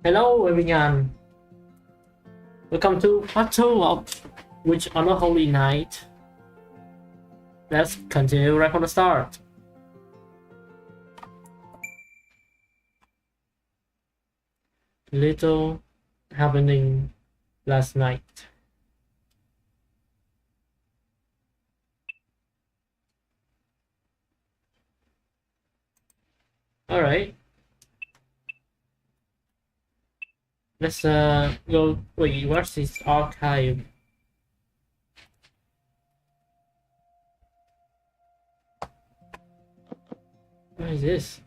Hello everyone, welcome to part 2 of Witch on a Holy Night. Let's continue right from the start. Little happening last night. Alright. Let's go. Wait, what's this archive? What is this?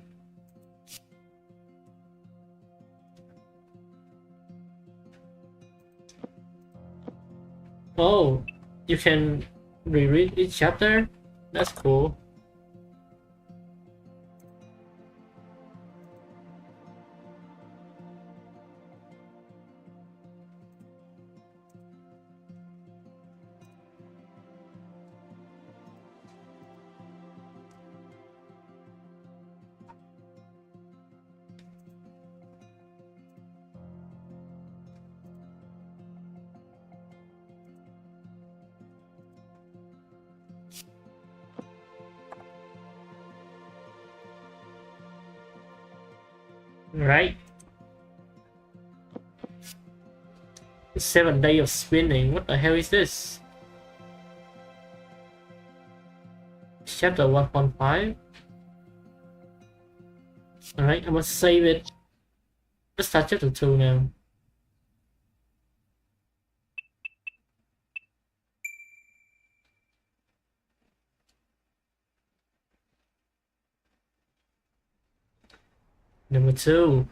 Oh, you can reread each chapter? That's cool. Right. 7 days of spinning. What the hell is this? Chapter 1.5. Alright, I must save it. Let's start chapter 2 now. Number 2.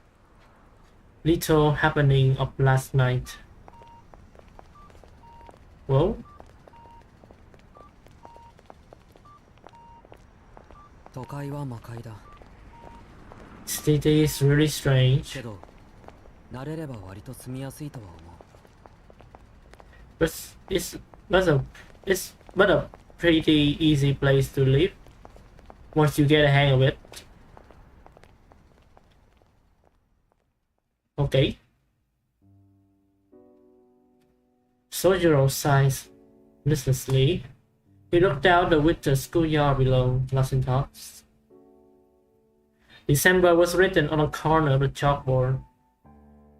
Little happening of last night. Whoa. City is really strange. But it's a pretty easy place to live once you get a hang of it. Okay. Sojiro sighed listlessly. He looked out the winter schoolyard below, lost in thoughts. December was written on a corner of the chalkboard.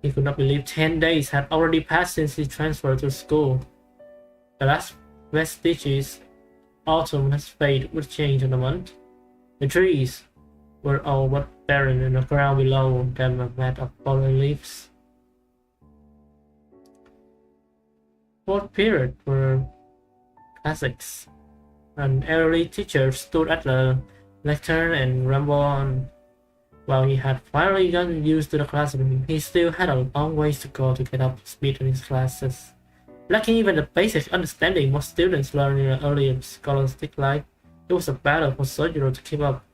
He could not believe 10 days had already passed since he transferred to school. The last vestiges, autumn has faded with change in the month. The trees were all but barren, and the ground below them a mat of fallen leaves. Fourth period were classics. An elderly teacher stood at the lectern and rambled on. While he had finally gotten used to the classroom, he still had a long ways to go to get up to speed in his classes. Lacking even the basic understanding most students learn in an early scholastic life, it was a battle for Sojiro to keep up.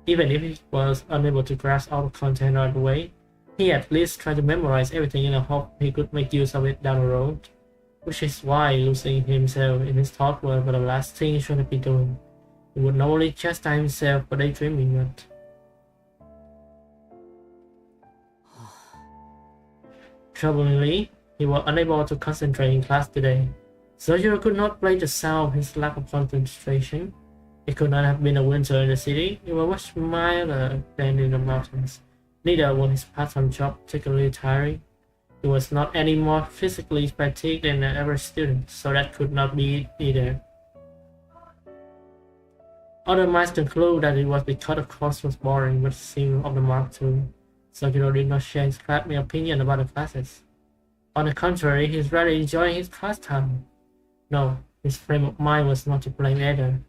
Even if he was unable to grasp all the content right away, he at least tried to memorize everything in the hope he could make use of it down the road. Which is why losing himself in his thought was the last thing he should be doing. He would not only chastise himself for daydreaming it. Troublingly, he was unable to concentrate in class today. Sojiro could not blame the sound of his lack of concentration. It could not have been a winter in the city. It was much milder than in the mountains. Neither was his part-time job particularly tiring. He was not any more physically fatigued than the average student, so that could not be either. Other minds conclude that it was because the course was boring, but seemed off the mark too. Sojiro did not share his classmate's opinion about the classes. On the contrary, he was rather enjoying his class time. No, his frame of mind was not to blame either.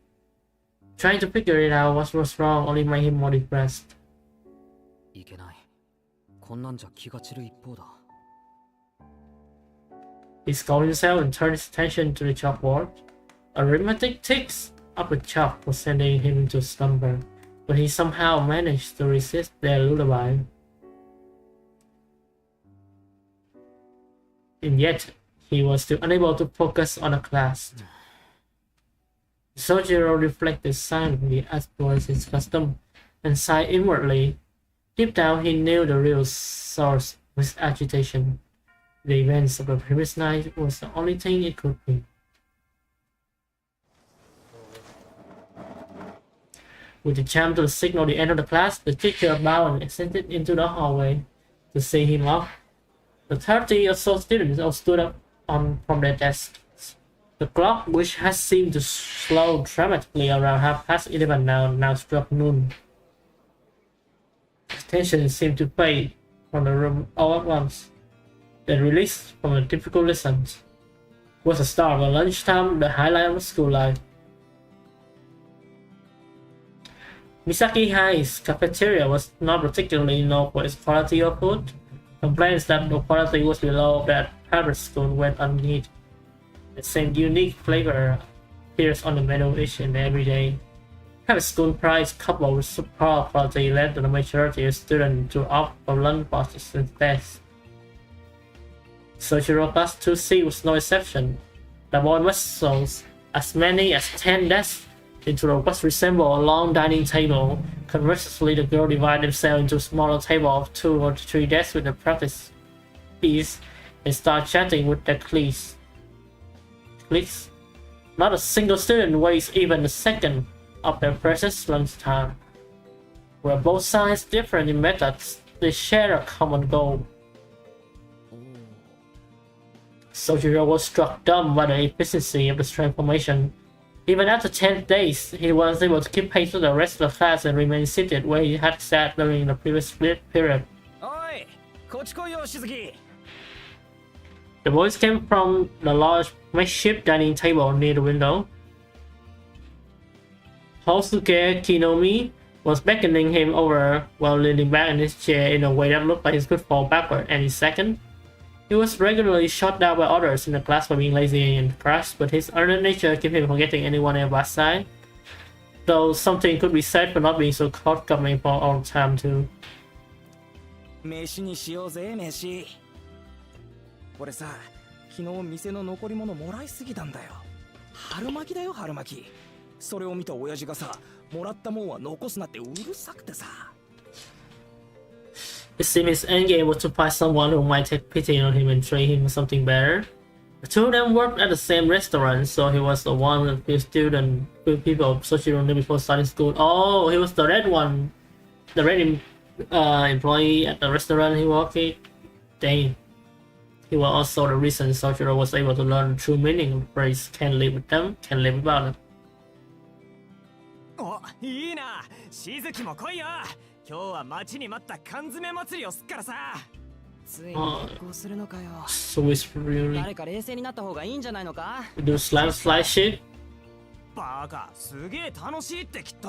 Trying to figure it out what was wrong only made him more depressed. He scolded himself and turned his attention to the chalkboard. Arithmetic ticks up the chalk was sending him into slumber, but he somehow managed to resist their lullaby. And yet, he was still unable to focus on the class. Sojiro reflected silently as was his custom and sighed inwardly. Deep down, he knew the real source with agitation. The events of the previous night was the only thing it could be. With the chime to signal the end of the class, the teacher bowed and ascended into the hallway to see him off. The 30 or so students all stood up from their desks. The clock, which had seemed to slow dramatically around 11:30 now struck noon. Tension seemed to fade from the room all at once. Then released from the difficult lessons was the start of lunchtime, the highlight of the school life. Misaki High's cafeteria was not particularly known for its quality of food. Complaints that the quality was below that private school went unheeded. The same unique flavor appears on the menu each and every day. Private school price coupled with subpar quality led to the majority of students to opt for lunch boxes instead. Soichiro Class 2C was no exception. The boy muscles as many as 10 desks into what resembled a long dining table. Conversely, the girls divided themselves into a smaller table of 2 or 3 desks with the practice piece and start chatting with their cliques. Not a single student wastes even a second of their precious lunchtime. Where both sides differ in methods, they share a common goal. Soichiro was struck dumb by the efficiency of this transformation. Even after 10 days, he was able to keep pace with the rest of the class and remain seated where he had sat during the previous period. The voice came from the large makeshift dining table near the window. Hosuke Kinomi was beckoning him over while leaning back in his chair in a way that looked like he could fall backward any second. He was regularly shot down by others in the class for being lazy and crass, but his earnest nature kept him from getting anyone at his side. Though something could be said for not being so forthcoming for all time too. 飯にしようぜ、飯。俺さ、昨日店の残り物もらいすぎたんだよ。春巻きだよ、春巻き。それを見た親父がさ、もらったもんは残すなってうるさくてさ。It seemed his endgame was to find someone who might take pity on him and train him something better. The two of them worked at the same restaurant, so he was the one with few people Soichiro knew before starting school. Oh, he was the red one. The red employee at the restaurant he worked at. Dang. He was also the reason Soichiro was able to learn the true meaning of the phrase can't live with them, can't live without them. お、いいな。しずきも来いよ。今日は待ちに待った缶詰祭りをすっからさ。ついに結婚するのかよ。So it's really 誰か冷静になった方がいいんじゃないのか。do slime shit. バカ、すげえ楽しいってきっと。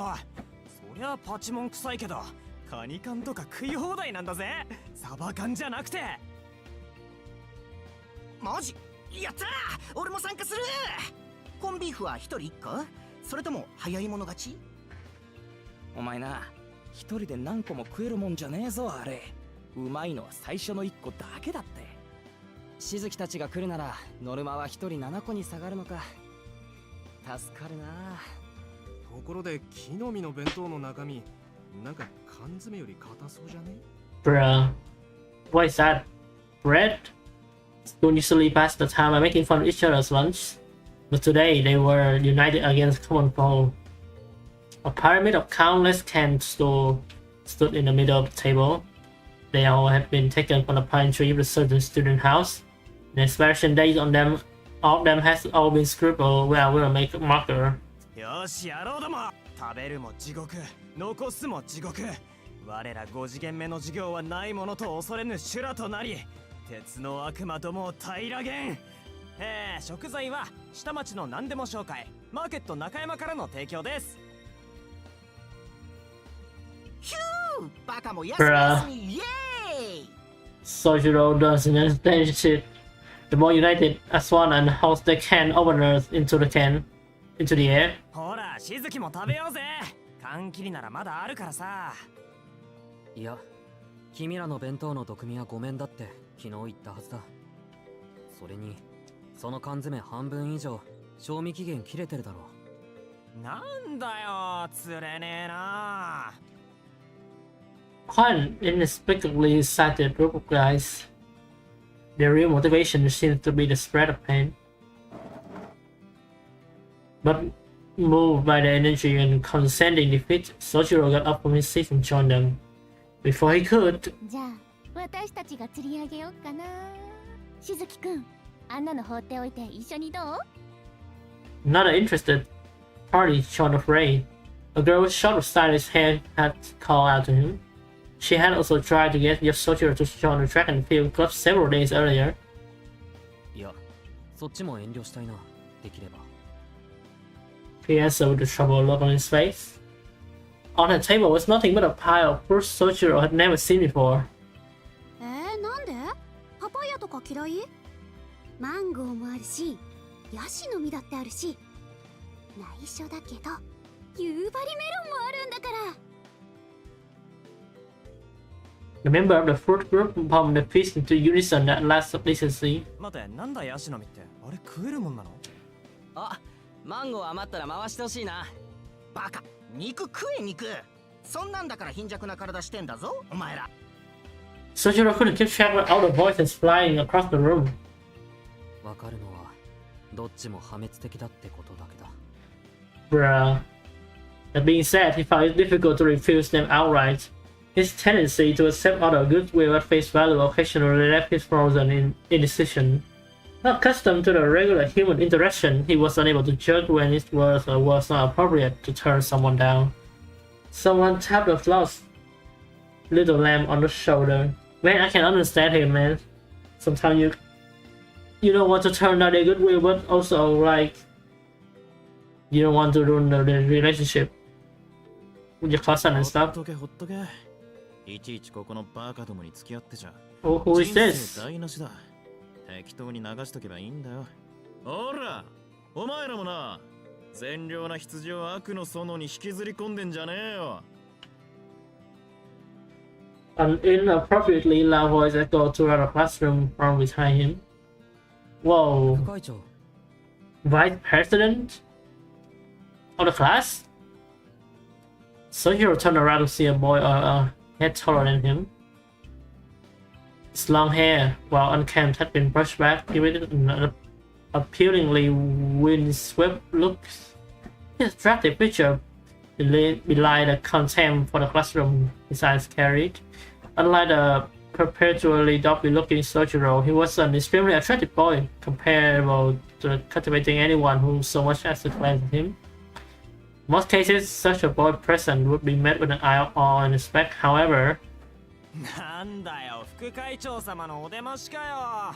そりゃパチモン臭いけど、カニ缶とか食い放題なんだぜ。サバ缶じゃなくて。マジ？やったー！俺も参加する。コンビーフは一人一個？それとも早い者勝ち？お前な、一人で何個も食えるもんじゃねえぞあれ。うまいのは最初の1個だけだって。しずきたちが来るならノルマは1人7個に下がるのか。助かるな。ところで木の実の弁当の中身、なんか缶詰より硬そうじゃね？ Bruh. What is that? Bread? School usually passed the time by making fun of each other's lunch, but today they were united against common foe. A pyramid of countless canned stools stood in the middle of the table. They all had been taken from the pine tree of the certain student house. The expiration date on them, all of them has all been scribbled with a make marker. よし、やろうども。食べるも地獄、残すも地獄。我ら5次元目の授業はないものと恐れぬ修羅となり、鉄の悪魔どもを平らげん。食材は下町の何でも紹介、マーケット中山からの提供です。ヒュー！バカも休み休みイエーイ！ Soichiro doesn't understand shit. The more united as one and house the can openers into the air. ほら、しずきも食べようぜ。缶切りならまだあるからさ。いや、君らの弁当の毒味はごめんだって昨日言ったはずだ。それに、その缶詰半分以上、賞味期限切れてるだろう。なんだよ、釣れねえな。Quite inexplicably excited group of guys. Their real motivation seems to be the spread of pain. But moved by the energy and condescending defeat, Sojiro got up from his seat and joined them. Before he could, じゃあ私たちが釣り上げようかな。しずきくん、あんなの放っておいて一緒にどう？ not an interested party short of Ray. A girl with short of stylish hair had called out to him. She had also tried to get Sojiro to join the track and field club several days earlier. いや、そっちも遠慮したいな、できれば。He answered with a troubled look on his face. On the table was nothing but a pile of fruits Sojiro had never seen before. なんで？パパイヤとか嫌い？マンゴーもあるし、ヤシの実だってあるし、内緒だけど夕張メロンもあるんだから。The member of the fruit group hummed the piece into unison at last decency. 待て、なんだヤシの実って。あれ食えるもんなの？あ、マンゴー余ったら回してほしいな。バカ、肉食え肉。そんなんだから貧弱な体してんだぞお前ら。 Sojiro couldn't keep track of all the voices flying across the room. わかるのは、どっちも破滅的だってことだけだ。Bruh. That being said, he found it difficult to refuse them outright. His tendency to accept other goodwill at face value occasionally left him frozen in indecision. Not accustomed to the regular human interaction, he was unable to judge when it was or was not appropriate to turn someone down. Someone tapped the lost little lamb on the shoulder. Man, I can understand him, man. Sometimes you don't want to turn down their goodwill, but also like you don't want to ruin the relationship with your cousin and ほ stuff. っとけほっとけ。いちいちここのバカどもに付き合ってちゃ。 Oh, who is 人 this? 生台無しだ。適当に流しとけばいいんだよ。ほら、お前らもな、善良な羊を悪の園に引きずり込んでんじゃねえよ。An inappropriately loud voice echoed throughout the classroom from behind him. Whoa, 副会長、 Vice President of the class? Sojiro turned around to see a boy a head taller than him. His long hair, while unkempt, had been brushed back, giving it an appealingly windswept look. His attractive picture belied the contempt for the classroom his eyes carried. Unlike the perpetually dopey-looking Sojiro, he was an extremely attractive boy, comparable to captivating anyone who so much as to glance at him. In most cases, such a boy present would be met with an eye of awe and respect. However, なんだよ、副会長様のお出ましか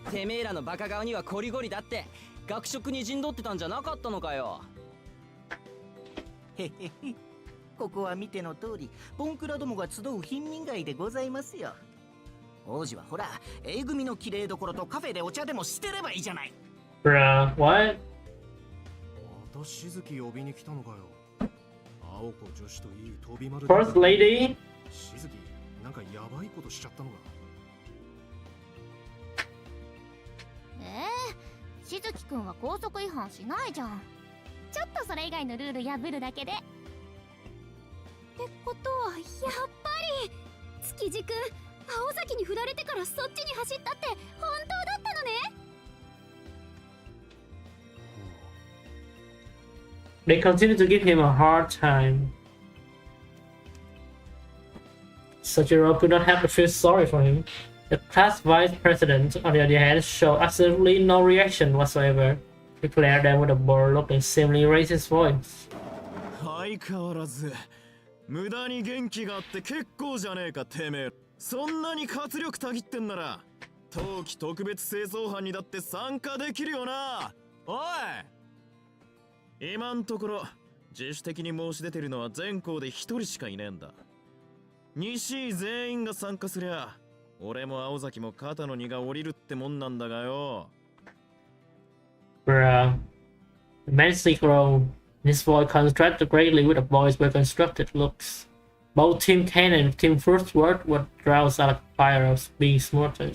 よ。てめえらのバカ顔にはコリゴリだって。学食に陣取ってたんじゃなかったのかよ。へへへ。ここは見ての通り、ボンクラどもが集う貧民街でございますよ。王子はほら、A組の綺麗どころとカフェでお茶でもしてればいいじゃない。bruh, what? またしずき呼びに来たのかよ。青子女子といい飛び丸 First lady? しずき、なんかヤバいことしちゃったのか。しずきくんは高速違反しないじゃん。ちょっとそれ以外のルール破るだけで。ってことはやっぱり築地くん、青崎に振られてからそっちに走ったって本当だったのね。They continued to give him a hard time. Sojiro could not help but feel sorry for him. The class vice president, on the other hand, showed absolutely no reaction whatsoever. He glared at them with a bored look and seemingly raised his voice. 相変わらず無駄に元気があって結構じゃねえかてめえ。そんなに活力たぎってんなら冬季特別清掃班にだって参加できるよな。おい、今んところ自主的に申し出てるのは全校で一人しかいねえんだ。西井全員が参加すりゃ俺も青崎も肩の荷が下りるってもんなんだがよ。 Bruh. Immensely grown, his voice contrasted greatly with the boy's well-constructed looks. Both Team Ken and Team Firstword were roused out of fire of being smarter.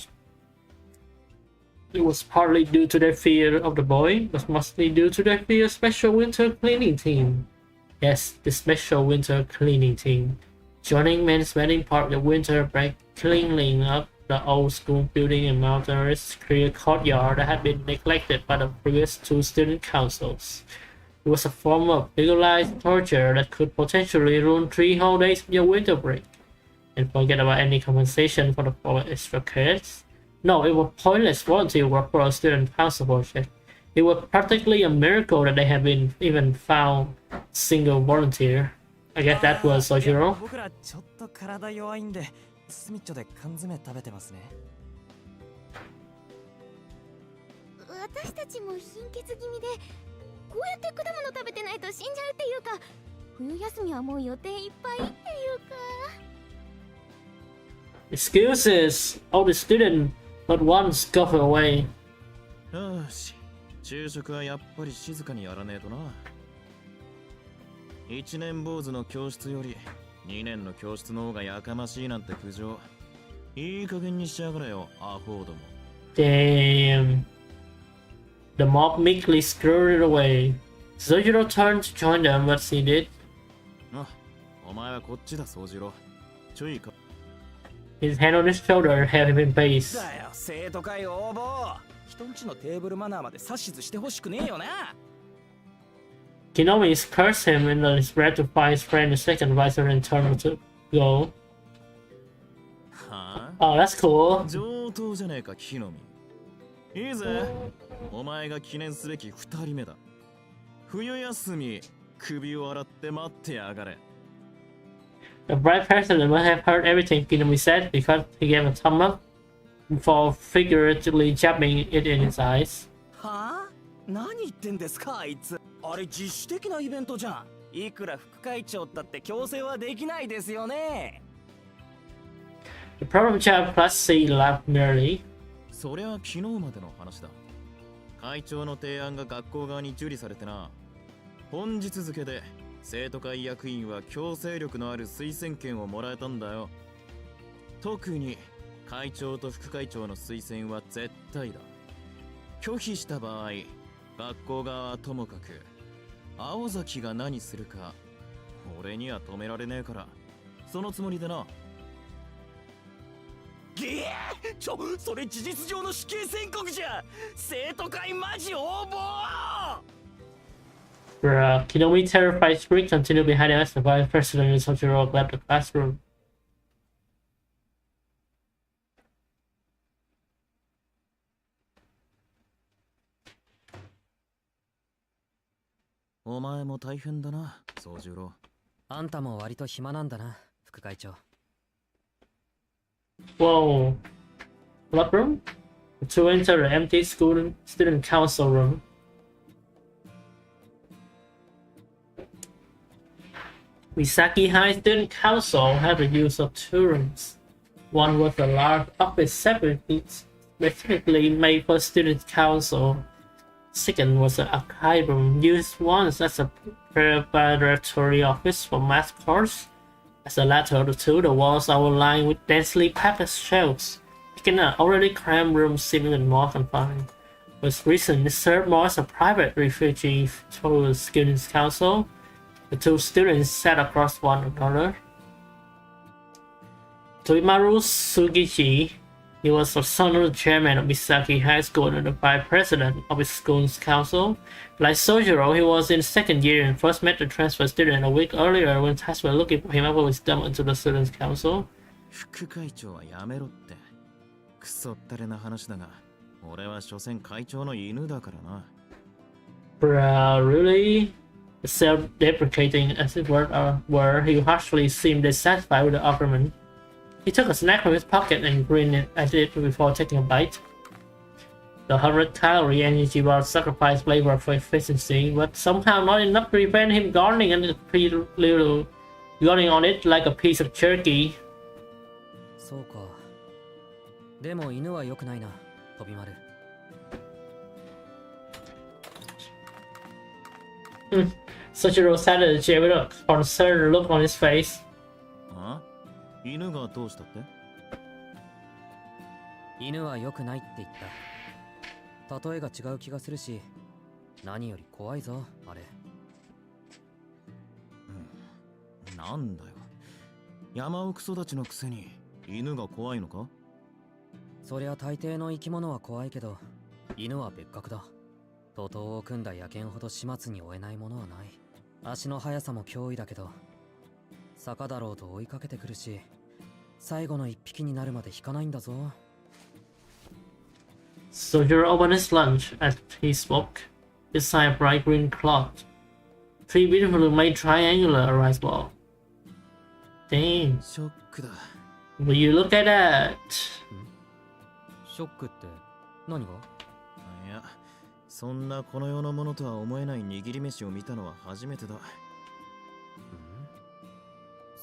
It was partly due to their fear of the boy, but mostly due to their fear of Special Winter Cleaning Team. Yes, the Special Winter Cleaning Team. joining men spending part of the winter break cleaning up the old school building in mountainous clear courtyard that had been neglected by the previous two student councils. It was a form of legalized torture that could potentially ruin 3 whole days of your winter break. And forget about any compensation for the 4 extra credits. No, it was pointless volunteer work for a student council project. It was practically a miracle that they had been even found single volunteer. I guess that was Sojiro. 僕らちょっと体弱いんでスミッチョで缶詰食べてますね。私たちも貧血気味でこうやって果物食べてないと死んじゃうっていうか、冬休みはもう予定いっぱいっていうか。Excuses! All the students but one scuffle away. よし、昼食はやっぱり静かにやらねえとな。1年坊主の教室より2年の教室の方がやかましいなんて苦情、いい加減にしやがれよ、アホども。Damn. The mob meekly scurried away. Sojiro turned to join them, but he did. あ、お前はこっちだ、宗次郎。ちょいか。His hand on his shoulder held him in pace. だよ、生徒会応募。人んちのテーブルマナーまで指図してほしくねえよな。Kinomi cursed him and then spread to find his friend the second advisor and turned to go. はあ Oh, that's cool. 上等じゃねえか、木の実。いいぜ。お前が記念すべき2人目だ。冬休み、首を洗って待ってやがれ。The bright president must have heard everything Kinomi said because he gave a thumb up before figuratively jabbing it in his eyes. はあ、何言ってんですかあいつ。あれ自主的なイベントじゃん。いくら副会長だって強制はできないですよね。The problem child plus C laughed merely. そりゃ昨日までの話だ。会長の提案が学校側に受理されてな。本日付で生徒会役員は強制力のある推薦権をもらえたんだよ。特に会長と副会長の推薦は絶対だ。拒否した場合、学校側はともかく青崎が何するか俺には止められねえから、そのつもりでな。それ事実上の死刑宣告じゃ。生徒会マジ応募。Bruh, Kinomi terrified shriek continued behind us. The vice president and Sojiro left the classroom. お前も大変だな、宗十郎。あんたも割と暇なんだな、副会長。Whoa. What room? The two enter the empty student council room. Misaki High Student Council had the use of 2 rooms. One was a large office specifically made for Student Council. Second was an archive room used once as a preparatory office for math course. As the latter of the two, the walls are lined with densely packed shelves, making an already cramped room seem even more confined. For this reason, it served more as a private refuge for the Students' Council. The two students sat across one another. Toimaru Sugichi, he was the son of the chairman of Misaki High School and the vice president of its school's council. Like Sojiro, he was in second year and first met the transfer student a week earlier when tasks were looking for him after his dump into the students' council. 副会長はやめろって。クソったれな話だが、俺は所詮会長の犬だからな。Bruh, really? Self-deprecating as it were, he harshly seemed dissatisfied with the argument. He took a snack from his pocket and grinned at it before taking a bite. The 100-calorie energy bar sacrificed flavor for efficiency, but somehow not enough to prevent him garning on it like a piece of jerky. そうか。でも犬は良くないな、飛び丸。Sojiro sat at the chair with a concerned look on his face. あ？犬がどうしたって？犬は良くないって言った。例えが違う気がするし、何より怖いぞ、あれ。なんだよ。山奥育ちのくせに犬が怖いのか？そりゃ大抵の生き物は怖いけど、犬は別格だ。徒党を組んだ野犬ほど始末に負えないものはない。足の速さも脅威だけど、坂だろうと追いかけてくるし、最後の一匹になるまで引かないんだぞ。Soldier opened his lunch as he spoke. Beside a bright green cloth, 3 beautifully made triangular rice balls. Damn, ショックだ。 will you look at that? ショックって何が？いや、そんなこの世のものとは思えない握り飯を見たのは初めてだ。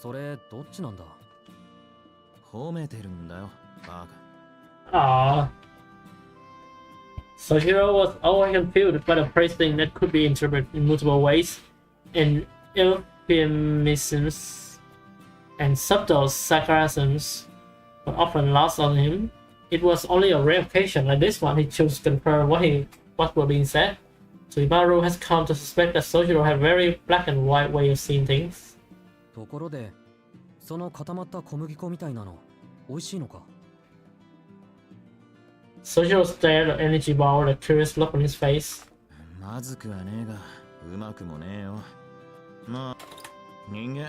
それどっちなんだ？褒めてるんだよ、バカ。 Ah. Sojiro was always confused by the phrasing that could be interpreted in multiple ways, and euphemisms and subtle sarcasms were often lost on him. It was only a rare occasion like this one he chose to confirm what was being said. Suimaru has come to suspect that Sojiro had a very black and white way of seeing things. ところで、その固まった小麦粉みたいなの、美味しいのか？ Sojiro stared at the energy ball with a curious look on his face. まずくはねえが、うまくもねえよ。まあ、人間、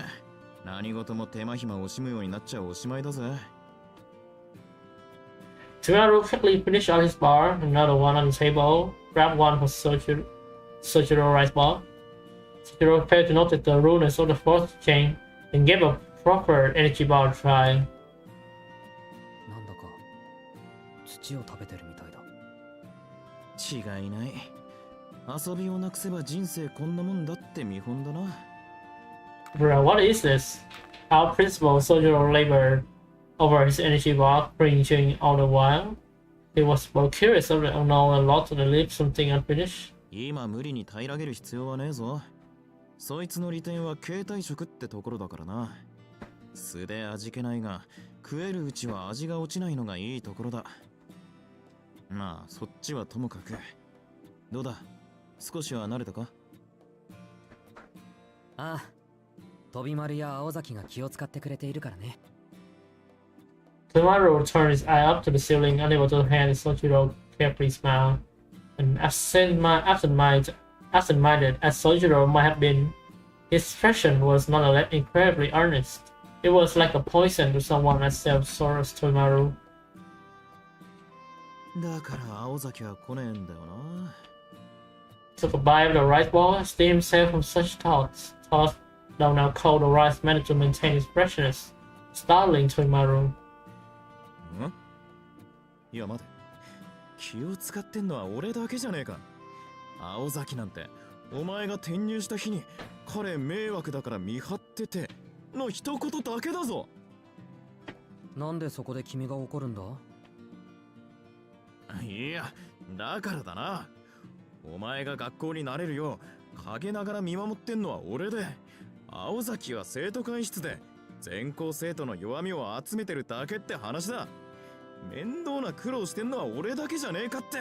何事も手間暇惜しむようになっちゃおしまいだぜ。Suimaru quickly finished out his bar, another one on the table, grabbed one for Sojiro rice ball. Sojiro failed to notice the rudeness of the fourth chain and gave a proper energy ball a try. なんだか土を食べてるみたいだ。違いない。遊びをなくせば人生こんなもんだって見本だな。Bro, what is this? Our principal Sojiro labored over his energy bar, cringing all the while. He was both curious of the unknown and lost to the lips something unfinished. 今無理に平らげる必要はねえぞ。そいつの利点は携帯食ってところだからな。素で味気ないが、食えるうちは味が落ちないのがいいところだ。まあ、そっちはともかく。どうだ、少しは慣れたか？ああ、飛び丸や青崎が気を使ってくれているからね。Suimaru turned his eye up to the ceiling, unable to hand Sojiro carefree smile. And absent-minded as Sojiro might have been, his expression was nonetheless incredibly earnest. It was like a poison to someone as self-sorrowed as Suimaru. だから青崎は来ねえんだよな。 Took a bite of the rice ball, steered himself from such thoughts. Thoughts though now cold, the rice managed to maintain his freshness, startling Suimaru. ん？いや待て。気を使ってんのは俺だけじゃねえか。青崎なんて、お前が転入した日に彼迷惑だから見張ってての一言だけだぞ。なんでそこで君が怒るんだ？いや、だからだな。お前が学校になれるよう陰ながら見守ってんのは俺で、青崎は生徒会室で全校生徒の弱みを集めてるだけって話だ。面倒な苦労してんのは俺だけじゃねえかって。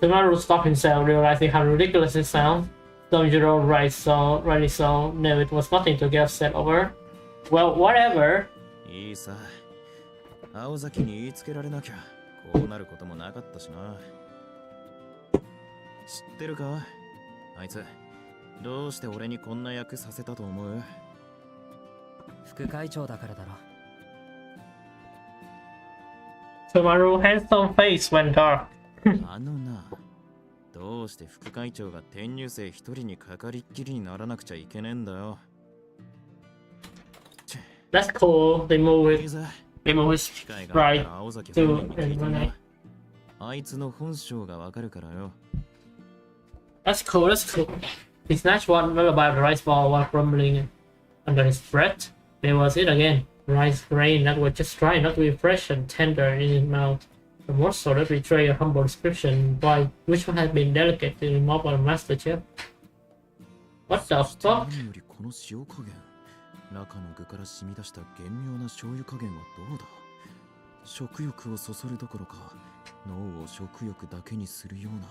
Suimaru stopped himself, realizing how ridiculous it sounded. Sojiro rightly so, no, it was nothing to get upset over. Well, whatever. いいさ。青崎に言いつけられなきゃこうなることもなかったしな。知ってるか？あいつどうして俺にこんな役させたと思う？副会長だからだろ。Suimaru's handsome face went dark. あのな、どうして副会長が転入生一人にかかりっきりにならなくちゃいけねえんだよ。That's cool. They move いい his ぜ。 his 機会があった right ら青崎 to 本人に聞いてみ and な。あいつの本性がわかるからよ。That's cool. That's cool. He snatched one lullaby of the rice ball while grumbling under his breath. There was it again. Rice grain that was just trying not to be fresh and tender in his mouth. The morsel that betrayed a humble description, by which one had been delicately removed by the master chef. What the そして fuck? 何よりこの塩加減、中の具から染み出した厳妙な醤油加減はどうだ。食欲をそそるどころか脳を食欲だけにするような。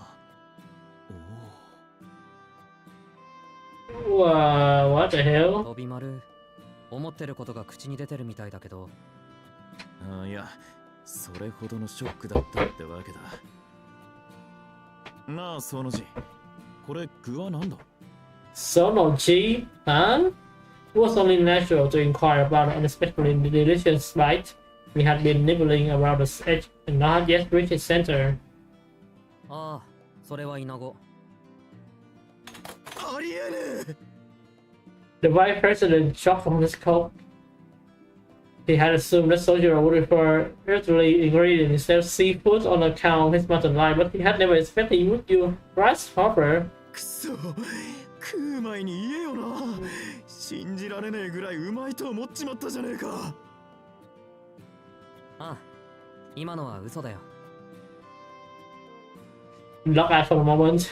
おお。Wow, what the hell? 飛び丸、思ってることが口に出てるみたいだけど、あ、いや、それほどのショックだったってわけだ。なあ、その字。これ、具は何だ？ Sonoji, huh? It was only natural to inquire about an unexpectedly delicious bite. We had been nibbling around the edge and not yet reached its center. ああ、それはイナゴ。ありえね The vice president dropped from his coat. He had assumed that Sojiro would refer earthly ingredient instead of seafood on account of his mutton line, but he had never expected he would use grasshopper. くそ、食う前に言えよな。信じられねえぐらいうまいと思っちまったじゃねえか。ああ、今のは嘘だよ。Lock out for a moment.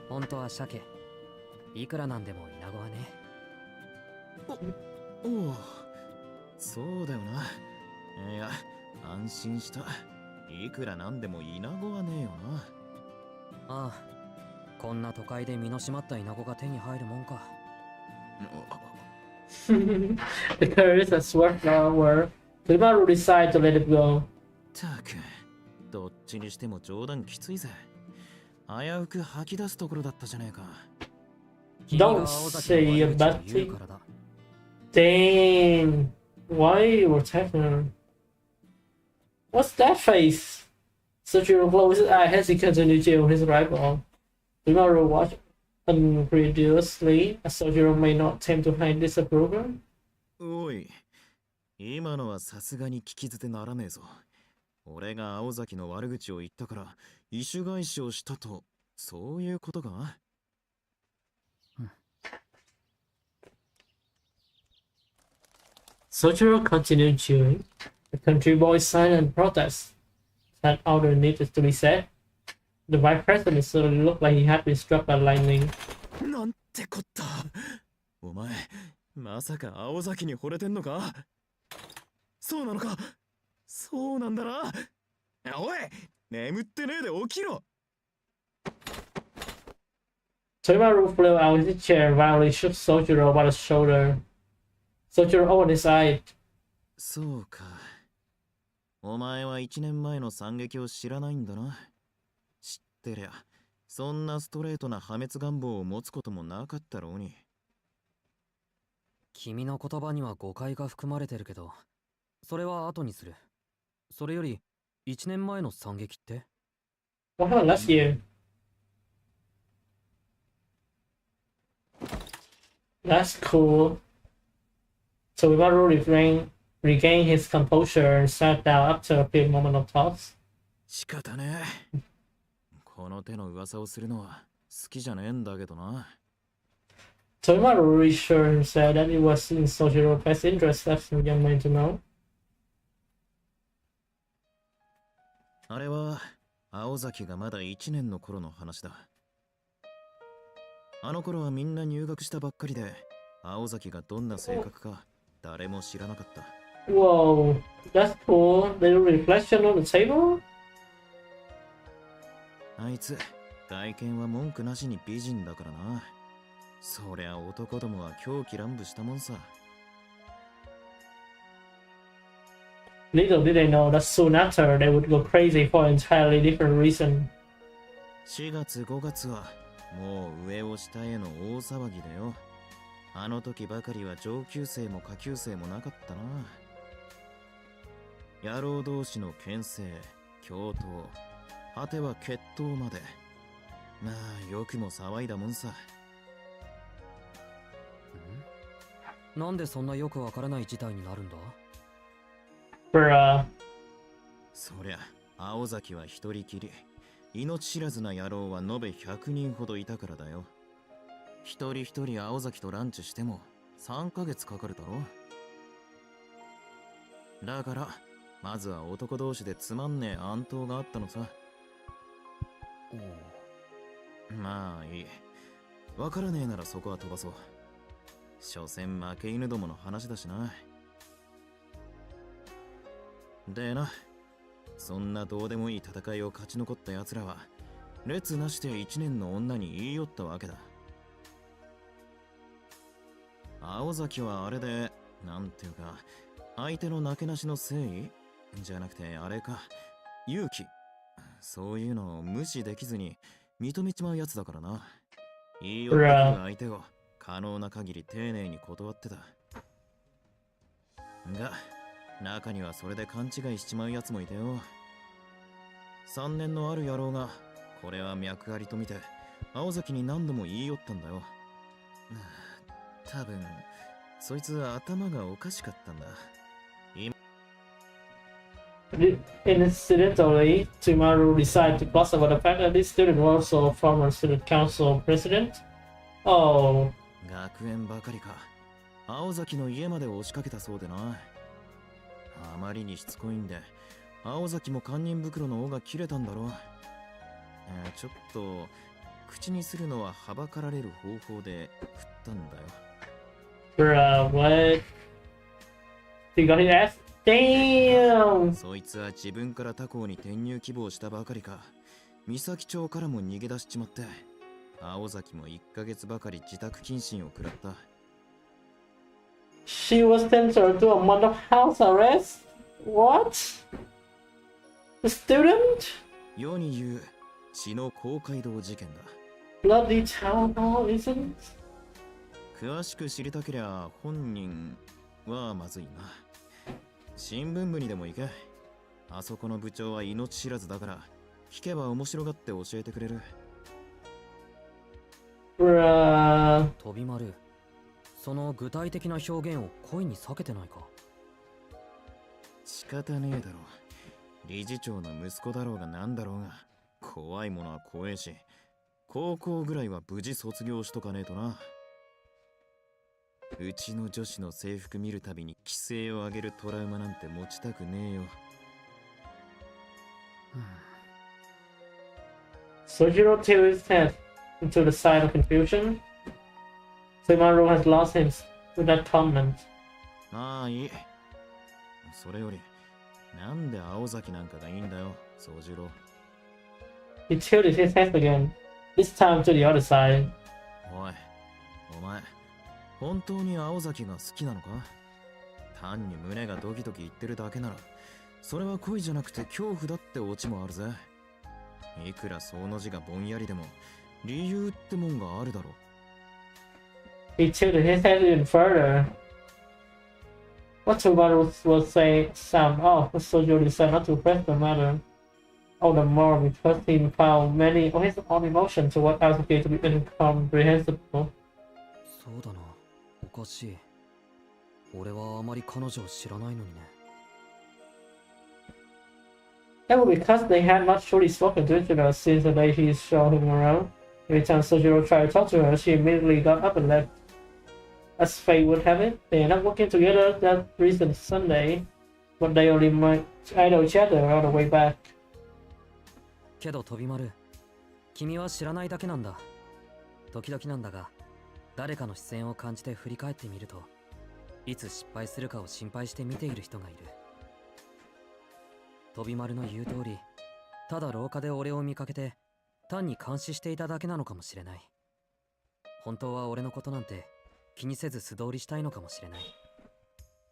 本当は鮭。いくらなんでもイナゴはね。おお、そうだよな。いや、安心した。いくらなんでもイナゴはねえよな。ああ、こんな都会で身の締まったイナゴが手に入るもんか。The curse and swerved were. Kimaru decided to let it go. たく、どっちにしても冗談きついぜ。危うく吐き出すところだったじゃねえか。君が青崎の悪口を言うからだ。Dang. Why what's happening? What's that face? Sojiro closed his eyes as he continued to his rival. Kimaru watched incredulously as Sojiro may not attempt to hide disapproval. おい、今のはさすがに聞き捨てならねえぞ。俺が青崎の悪口を言ったから意種返しをしたと、そういうことか？Sojiro continued chewing. The country boy sighed in protest. That order needed to be said. The vice president suddenly looked like he had been struck by lightning. なんてこった。お前、まさか青崎に惚れてんのか？そうなのか？そうなんだな。おい、眠ってねえで起きろ。Toimaru flew out of his chair and violently shook Sojiro by the shoulder. Sojiro opened his eyes. そうか。お前は1年前の惨劇を知らないんだな。知ってりゃ、そんなストレートな破滅願望を持つこともなかったろうに。君の言葉には誤解が含まれてるけど、それは後にする。それより、1年前の惨劇って？ What happened last year? That's cool. Toimaru regained his composure and sat down after a few moments of thought. 仕方ねえ。この手の噂をするのは好きじゃねえんだけどな。Toimaru reassured himself that it was in Sojiro's best interest for the young man to know. あれは青崎がまだ1年の頃の話だ。あの頃はみんな入学したばっかりで、青崎がどんな性格か誰も知らなかった。Whoa, that's cool. Little reflection on the table? あいつ、外見は文句なしに美人だからな。そりゃ男どもは狂気乱舞したもんさ。Little did they know that soon after they would go crazy for an entirely different reason. 4月5月はもう上を下への大騒ぎだよ。あの時ばかりは上級生も下級生もなかったな。野郎同士の牽制、共闘、果ては決闘まで。まあよくも騒いだもんさ。なんでそんなよくわからない事態になるんだ？ Bruh. そりゃ青崎は一人きり、命知らずな野郎は延べ100人ほどいたからだよ。一人一人青崎とランチしても3ヶ月かかるだろ。だからまずは男同士でつまんねえ暗闘があったのさ。まあいい。わからねえならそこは飛ばそう。所詮負け犬どもの話だしな。でな、そんなどうでもいい戦いを勝ち残った奴らは列なしで1年の女に言い寄ったわけだ。青崎はあれで、なんていうか、相手のなけなしの誠意じゃなくてあれか、勇気。そういうのを無視できずに認めちまうやつだからな。言い寄ってくる相手を可能な限り丁寧に断ってた。が、中にはそれで勘違いしちまうやつもいてよ。3年のある野郎が、これは脈ありと見て、青崎に何度も言い寄ったんだよ。多分、そいつは頭がおかしかったんだ。Incidentally, Tsumaru decided to gloss over the fact that this student was also a former student council president. Oh. 学園ばかりか。青崎の家まで押しかけたそうでな。あまりにしつこいんで、青崎も堪忍袋の尾が切れたんだろう。ちょっと口にするのははばかられる方法で振ったんだよ。What? He got his ass? Damn! そいつは自分から他校に転入希望したばかりか、三崎町からも逃げ出しちまって、青崎も1ヶ月ばかり自宅謹慎を食らった。She was sentenced to a month of house arrest? What? The student? 世に言う血の公会堂事件だ。Bloody town hall, isn't? 詳しく知りたけりゃ本人はまずいな。新聞部にでも行け。あそこの部長は命知らずだから、聞けば面白がって教えてくれる。飛び丸、その具体的な表現を恋に避けてないか。仕方ねえだろ。理事長の息子だろうがなんだろうが、怖いものは怖えし、高校ぐらいは無事卒業しとかねえとな。うちの女子の制服見るたびに規制を上げるトラウマなんて持ちたくねえよ。Sojiro tilted his head into the side of confusion. Tsumaru has lost him with that comment. まあいい。それより、なんで青崎なんかがいいんだよ、宗次郎。He tilted his head again, this time to the other side. おい、お前、本当に青崎が好きなのか？単に胸がドキドキ言ってるだけなら、それは恋じゃなくて恐怖だってオチもあるぜ。いくらその字がぼんやりでも、理由ってもんがあるだろう。He tilted his head even further. What Tsumaru will say sound off, but Sojiro decided not to press the matter. All the more because he found many of his own emotions to what Azuki to be incomprehensible. そうだな、おかしい。俺はあまり彼女を知らないのにね。That was because they had not truly spoken to each other since the day he showed him around. Every time Sojiro tried to talk to her, she immediately got up and left. As fate would have it, they ended up working together that recent Sunday, but they only might idle each other on the way back. けど飛び丸、君は知らないだけなんだ。時々なんだが、誰かの視線を感じて振り返ってみると、いつ失敗するかを心配して見ている人がいる。飛び丸の言う通り、ただ廊下で俺を見かけて単に監視していただけなのかもしれない。本当は俺のことなんて気にせず素通りしたいのかもしれない。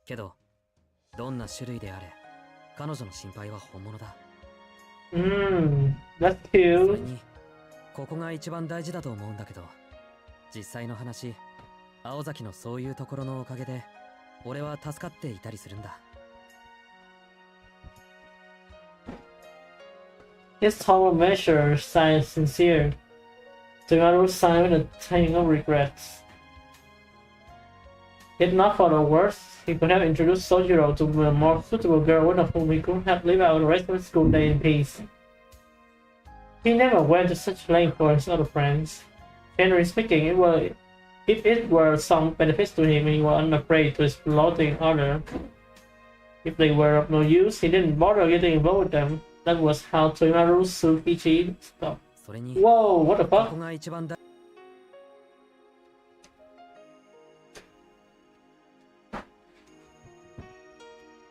けどどんな種類であれ、彼女の心配は本物だ。That's それ cute. にここが一番大事だと思うんだけど、実際の話、青崎のそういうところのおかげで俺は助かっていたりするんだ。His tone of measure sounded sincere. Tsumaru sighed with a tingle of regrets. If not for the worst, he could have introduced Sojiro to a more suitable girl with whom he could have lived out the rest of his school day in peace. He never went to such length for his other friends. Generally speaking, if it were some benefits to him, he was unafraid to explore the other. If they were of no use, he didn't bother getting involved with them. That was how Tsumaru Tsukichi stopped. それに Whoa, what the こ fuck? こが一番大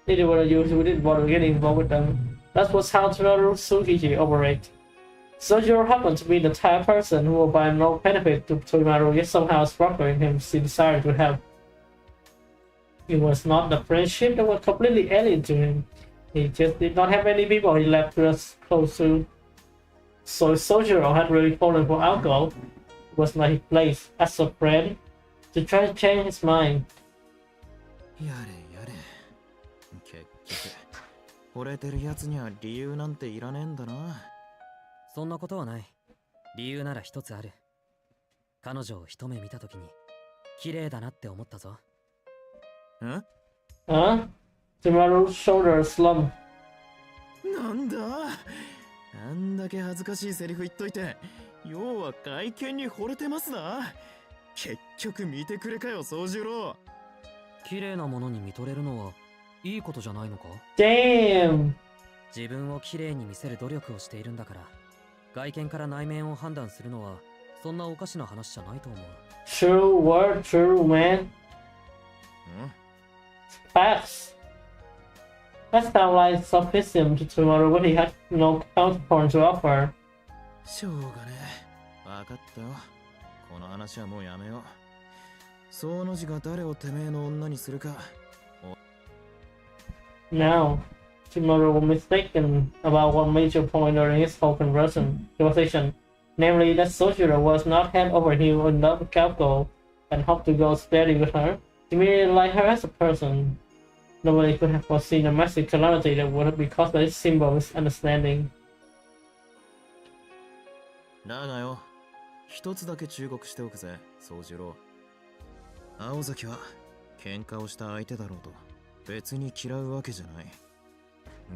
They didn't want to use, we didn't bother getting involved with them. That was how Tsumaru Tsukichi operated. Sojiro happened to be the type of person who will by no benefit to Tsumaru, yet somehow sparkling him the desire to help. It was not the friendship that was completely alien to him. He just did not have any people he left us close to. So if Sojiro had really fallen for alcohol, it was not his place as a friend to try to change his mind. やれやれ。結局、惚れてるやつには理由なんていらねえんだな。そんなことはない。理由なら一つある。彼女を一目見たときに綺麗だなって思ったぞ。ん？ Huh? Tomorrow's shoulder slumped. なんだ？あんだけ恥ずかしいセリフ言っといて、要は外見に惚れてますな。結局見てくれかよ、宗次郎。綺麗なものに見とれるのはいいことじゃないのか？ Damn! 自分を綺麗に見せる努力をしているんだから、外見から内面を判断するのはそんなおかしな話じゃないと思う。True word, true man. ん？ Facts. That sounds like sophism to Tomorrow when he had no counterpoint to offer. しょうがねえ。わかったよ。この話はもうやめよう。その字が誰をてめえの女にするか。Now, Tomorrow was mistaken about one major point during his whole conversation, namely that Sojiro was not hand over heel in love with Kyoko and hoped to go steady with her. He merely liked her as a person. Nobody could have foreseen the massive calamity that would be caused by this simple misunderstanding. だがよ、一つだけ忠告しておくぜ、宗次郎。青崎は喧嘩をした相手だろうと別に嫌うわけじゃない。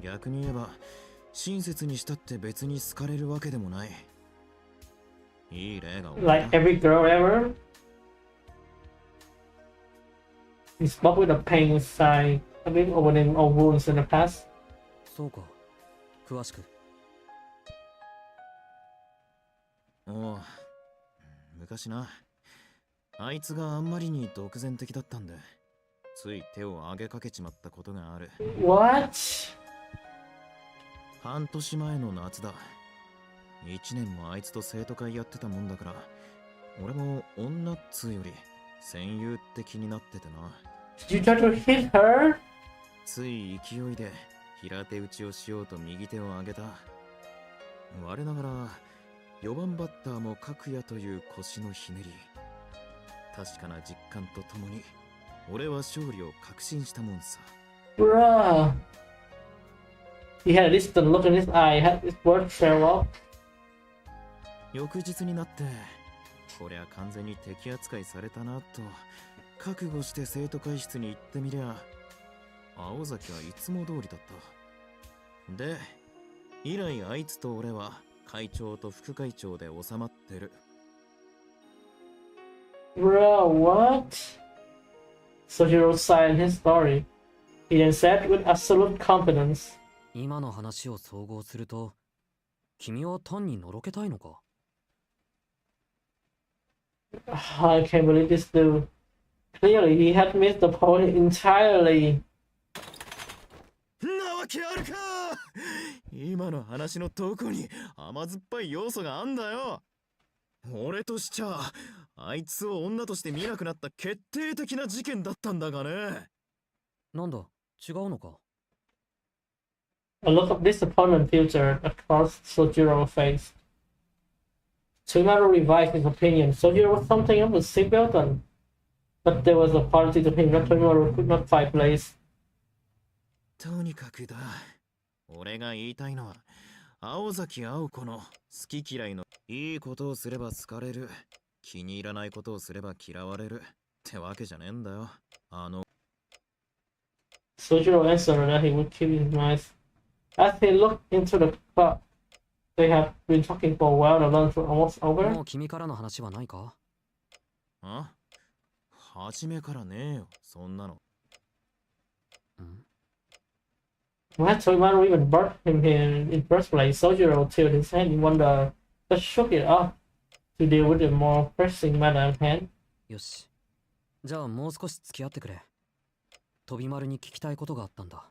逆に言えば親切にしたって別に好かれるわけでもない。いい例が多いな。 Like every girl ever? He spoke with a pain inside, a bit opening old wounds in the past. そうか。詳しく。おう、昔な、あいつがあんまりに独善的だったんで、つい手を挙げかけちまったことがある。 What? 半年前の夏だ。1年もあいつと生徒会やってたもんだから、俺も女っつうより戦友って気になっててな。Did you try to hit her? つい勢いで平手打ちをしようと右手を上げた。我ながら4番バッターも角也という腰のひねり。確かな実感とともに俺は勝利を確信したもんさ。 Bruh. He had a distant look in his eye, had his words farewell. 翌日になってこりゃ完全に敵扱いされたなと覚悟して生徒会室に行ってみりゃ、青崎はいつも通りだった。で、以来あいつと俺は会長と副会長で収まってる。 Bruh, what? Sojiro sighed his story. He then said with absolute confidence. 今の話を総合すると、君は単にのろけたいのか？ I can't believe this dude. Clearly, he had missed the point entirely. なわけあるか。今の話のどこに甘酸っぱい要素があんだよ。俺としちゃあいつを女として見なくなった決定的な事件だったんだがね。なんだ、違うのか？ A look of disappointment filtered across Sojiro's face. Tomorrow revised his opinion. Sojiro was something of a simpleton, but there was a quality to him that Tomorrow could not quite place. とにかくだ。俺が言いたいのは、青崎青子の好き嫌いのいいことをすれば好かれる、気に入らないことをすれば嫌われるってわけじゃねえんだよ。Sojiro answered that he would keep his mind. As he looked into the clock, they had been talking for a while. The lunch was almost も over. う君からの話はないか？あ？初めからねえよ、そんなの。ん？ Why had Tomorrow even brought him here in first place? Sojiro tilted his head in wonder, but shook it off to deal with the more pressing matter at hand. よし。じゃあもう少し付き合ってくれ。飛び丸に聞きたいことがあったんだ。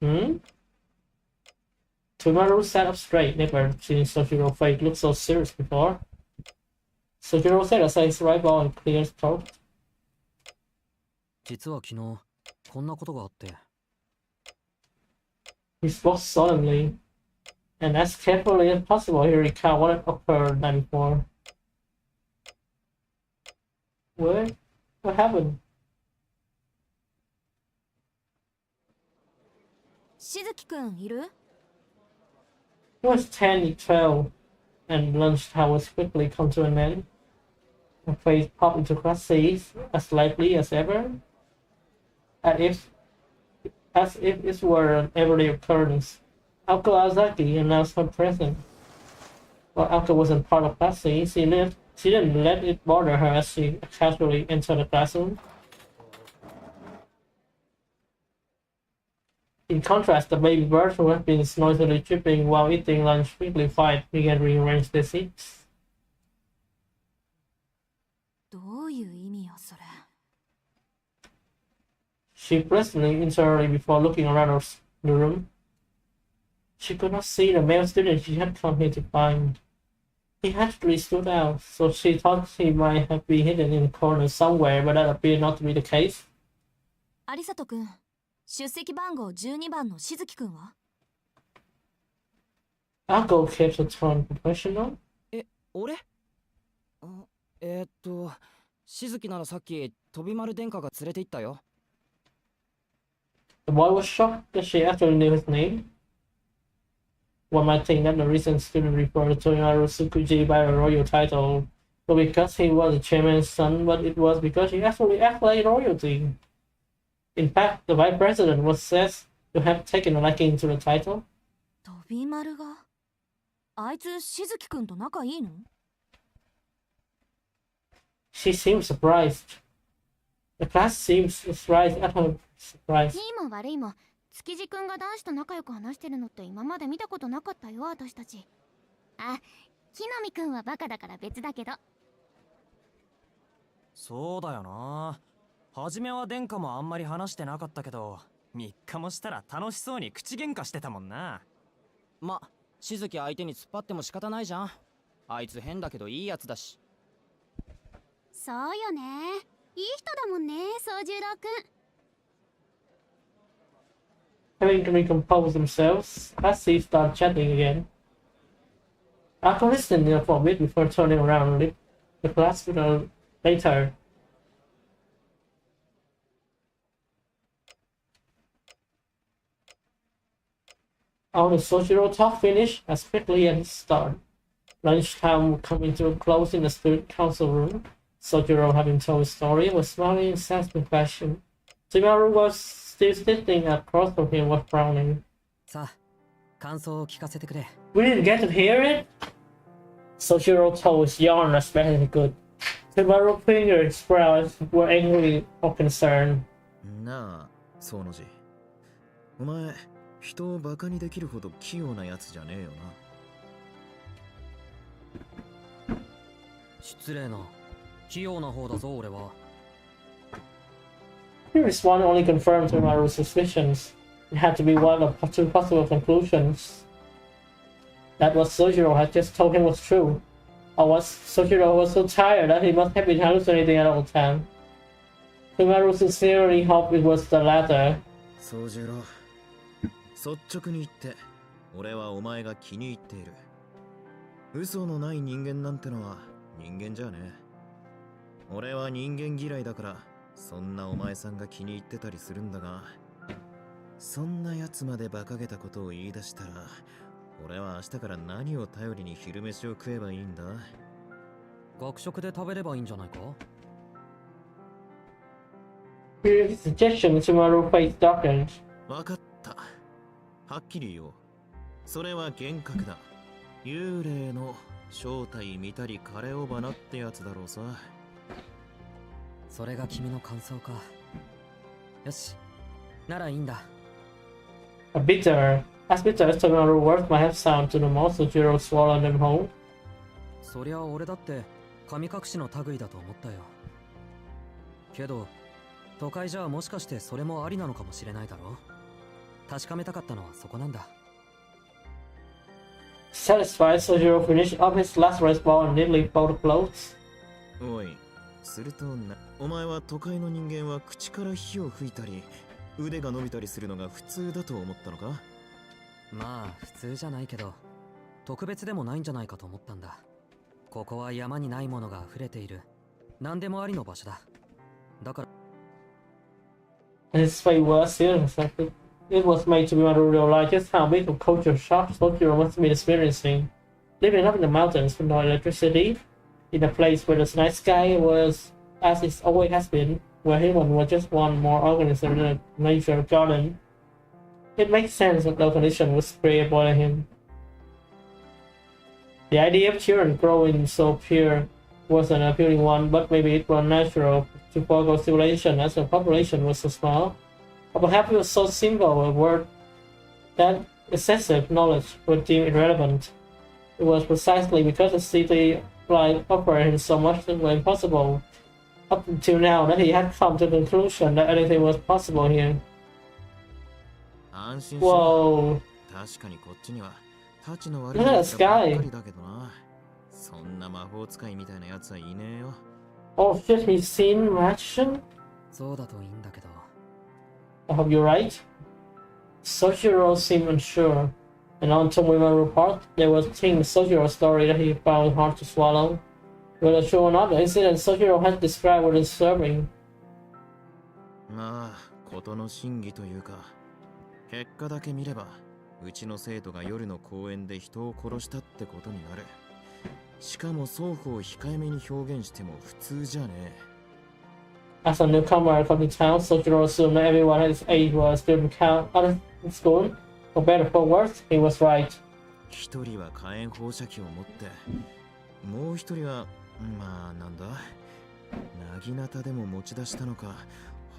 Hmm? Tomorrow sat up straight, never seen Sojiro's face look so serious before. Sojiro said as his rival and cleared his throat. 実は昨日こんなことがあって。 He spoke solemnly, and as carefully as possible he recalled what had occurred the night before. What? What happened? しずきくんいる？ It was 10:12, and lunchtime was quickly come to an end. Her face popped into class C's as lively as ever, as if it were an everyday occurrence. Alka Azaki announced her presence. While Alka wasn't part of class C, she didn't let it bother her as she casually entered the classroom. In contrast, the baby birds who had been noisily chirping while eating lunch quickly began to rearrange their seats. どういう意味よそれ。 She presently internally before looking around the room. She could not see the male student she had come here to find. He actually stood out, so she thought he might have been hidden in a corner somewhere, but that appeared not to be the case. 有里くん、出席番号12番のしずきくんは？ Alko kept her tone professional. 俺？しずきならさっき飛び丸殿下が連れて行ったよ。 The boy was shocked that she actually knew his name. One might think that the recent student referred to Toyonaru Tsukuji by a royal title, but because he was the chairman's son, but it was because he actually acted like royalty. In fact, the vice president was said to have taken a liking to the title. 飛び丸が？あいつしずきくんと仲いいの？ She seemed surprised. The class seemed surprised at her surprise. いいも悪いも築地くんが男子と仲良く話してるのって今まで見たことなかったよ私たち。あ、木の実くんはバカだから別だけど。そうだよな。初めは殿下もあんまり話してなかったけど、3日もしたら楽しそうに口喧嘩してたもんな。ま、しずき相手に突っ張っても仕方ないじゃん。あいつ変だけどいいやつだし。そうよね。いい人だもんね、宗十郎くん。Having to recompose themselves, Cassie started chatting again. After listening for a bit before turning around and left the class with her later. All the social talk finished as quickly as it started. Lunchtime would come into a close in the student council room. Sojiro, having told his story, was smiling in satisfaction. Shimaru was still sitting across from him, was frowning. さあ、感想を聞かせてくれ。 We didn't get to hear it? Sojiro told his yawn as best as he could. Shimaru's fingers brows were angry or concerned. なあ、そうのじ。お前、人をバカにできるほど器用なやつじゃねえよな。失礼な。器用な方だぞ俺は。 His response only confirmed Shimaru's suspicions. It had to be one of two possible conclusions. That what Sojiro had just told him was true. Or was Sojiro was so tired that he must have been hallucinating at all times. Shimaru sincerely hoped it was the latter. 宗十郎、率直に言って、俺はお前が気に入っている。嘘のない人間なんてのは人間じゃねえ。俺は人間嫌いだから、そんなお前さんが気に入ってたりするんだが、そんなやつまで馬鹿げたことを言い出したら、俺は明日から何を頼りに昼飯を食えばいいんだ？学食で食べればいいんじゃないか？ Hearing his suggestion, Shimaru's face darkened. わかった。はっきり言おう。それは幻覚だ。幽霊の正体見たり枯れ尾花ってやつだろうさ。それが君の感想か。よし、ならいいんだ。As bitter as Shimaru's words might have sounded to the most, Sojiro swallowed them whole. そりゃ俺だって神隠しの類だと思ったよ。けど都会じゃもしかしてそれもありなのかもしれないだろ。確かめたかったのはそこなんだ。Satisfied, Sojiro finished up his last rice ball and neatly folded clothes. おい、するとな、お前は都会の人間は口から火を吹いたり腕が伸びたりするのが普通だと思ったのか？まあ普通じゃないけど特別でもないんじゃないかと思ったんだ。ここは山にないものが溢れている何でもありの場所だ。だから His fate was serious. It was made to be able to realize just how big of culture shock Sojiro must be experiencing. Living up in the mountains with no electricity, in a place where the night sky was as it always has been, where humans were just one more organism in a nature garden. It makes sense that no condition was created by him. The idea of children growing so pure was an appealing one, but maybe it was natural to forego civilization as the population was so small. Or perhaps it was so simple a word that excessive knowledge would deem irrelevant. It was precisely because the city life offered him so much that was impossible up until now that he had come to the conclusion that anything was possible here. 安心しろ。 Whoa. 確かにこっちにはタチの悪い Look at や the つばっ sky. かりだけどな。そんな魔法使いみたいなやつはいねえよ。 Oh shit, he's seen reaction? そうだといいんだけど I hope you're right. Sojiro seemed unsure, and on Tomoma's report, there was a thing in Sojiro's story that he found hard to swallow. Whether true or not, the incident Sojiro had described was disturbing. まあ、事の真偽というか、結果だけ見れば、うちの生徒が夜の公園で人を殺したってことになる。しかも双方控えめに表現しても普通じゃねえ。 As a newcomer coming to town, Sojiro assumed that everyone at his age was student count out of school. For better or for worse, he was right. 一人は火炎放射器を持って、もう一人は、まあなんだ、なぎなたでも持ち出したのか、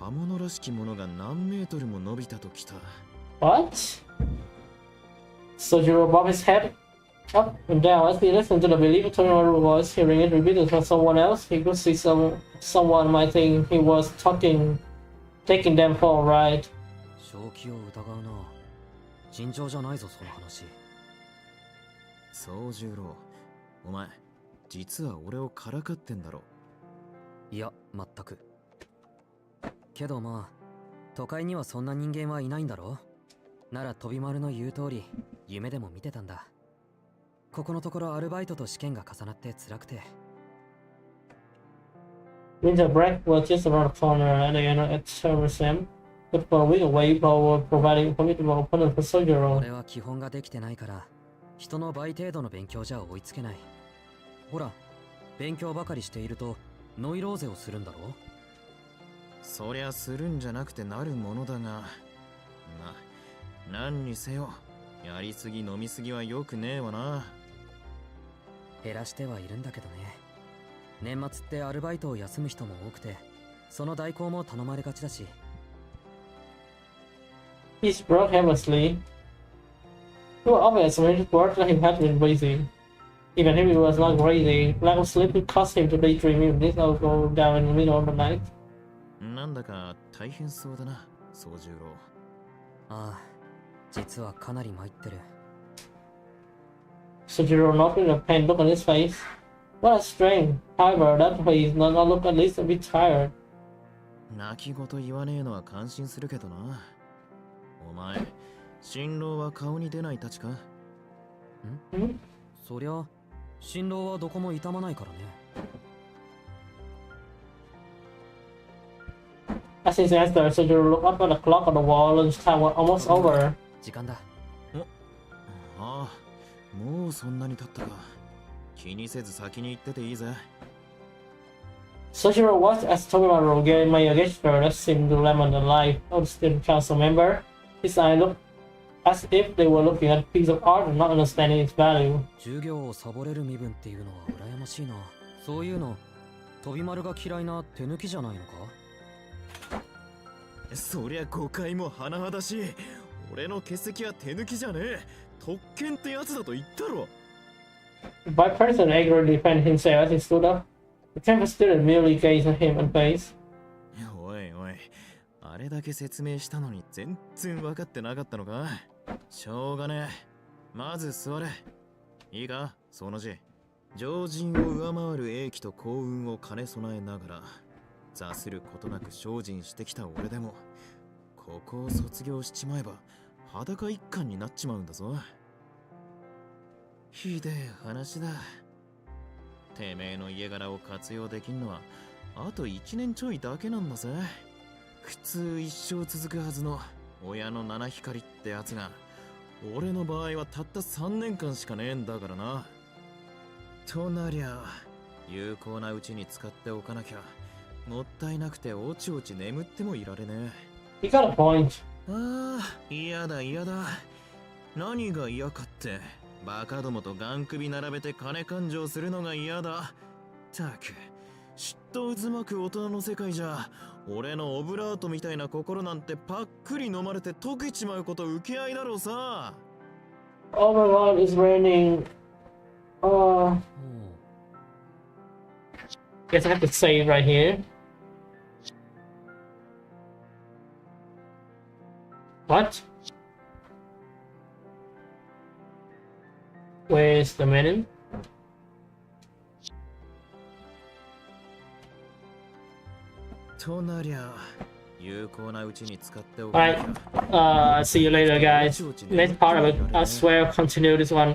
刃物らしきものが何メートルも伸びたときた。What? Sojiro bobbed his head up and down as he listened to the believable Tomoma's voice. Hearing it repeated from someone else, he could see someone might think he was taking them for a ride. 正気を疑うな。尋常じゃないぞその話。宗十郎、お前、実は俺をからかってんだろ。いや全く。けどまあ都会にはそんな人間はいないんだろ。なら飛び丸の言う通り夢でも見てたんだ。ここのところアルバイトと試験が重なって辛くて。Winter break was just around the corner at the end of term exam. But for a week away, Paul was providing a formidable opponent for Sojiro. 俺は基本ができてないから人の倍程度の勉強じゃ追いつけない。ほら勉強ばかりしているとノイローゼをするんだろ。そりゃするんじゃなくてなるものだが、まあ何にせよやりすぎ飲みすぎは良くねえわな。減らしてはいるんだけどね。年末ってアルバイトを休む人も多くてその代行も頼まれがちだし。 He spoke helplessly. It was obvious from his work that he had been busy. Even if he was not crazy, lack of sleep would cause him to daydream if this all go down in the middle of the night. なんだか大変そうだな、宗十郎。ああ実はかなり参ってる。 Sojiro noted a pained look on his face. What a strain. However, that face did not look at least a bit tired. 泣き言言わねえのは感心するけどな。お前、新郎は顔に出ないたちか？ん？そりゃ新郎はどこも痛まないからね。 As his answer, Sojiro looked up at the clock on the wall. Lunchtime was almost over. 時間だ。ああ、もうそんなに経ったか。気にせず先に行ってていいぜ。 Sojiro watched as Tomomaru made a gesture that seemed to lemon the life of the student council member. His eyes looked as if they were looking at a piece of art and not understanding its value. 授業をサボれる身分っていうのは羨ましいな。そういうの飛び丸が嫌いな手抜きじゃないのか？そりゃ誤解も甚だしい。俺の欠席は手抜きじゃねえ。特権ってやつだと言ったろ。 The white person angrily defended himself as he stood up. The campus student merely gazed at him unfazed. おいおい、あれだけ説明したのに全然分かってなかったのか？しょうがねえ。まず座れ。いいか、その字。常人を上回る英気と幸運を兼ね備えながら座することなく精進してきた俺でもここを卒業しちまえば裸一貫になっちまうんだぞ。ひでえ話だ。てめえの家柄を活用できんのはあと1年ちょいだけなんだぜ。普通一生続くはずの親の七光ってやつが俺の場合はたった3年間しかねえんだからな。となりゃ有効なうちに使っておかなきゃもったいなくておちおち眠ってもいられねえ。 He got a point. ああ、嫌だ嫌だ。何が嫌かってバカどもとガン首並べて金勘定するのが嫌だ。たく嫉妬渦巻く大人の世界じゃ俺のオブラートみたいな心なんてパックリ飲まれて溶けちまうこと受け合いだろうさ。 Oh my god, it's raining. Guess I have to save right here. What? Where's the menu? Alright, see you later guys. Next part of it, I swear I'll continue this one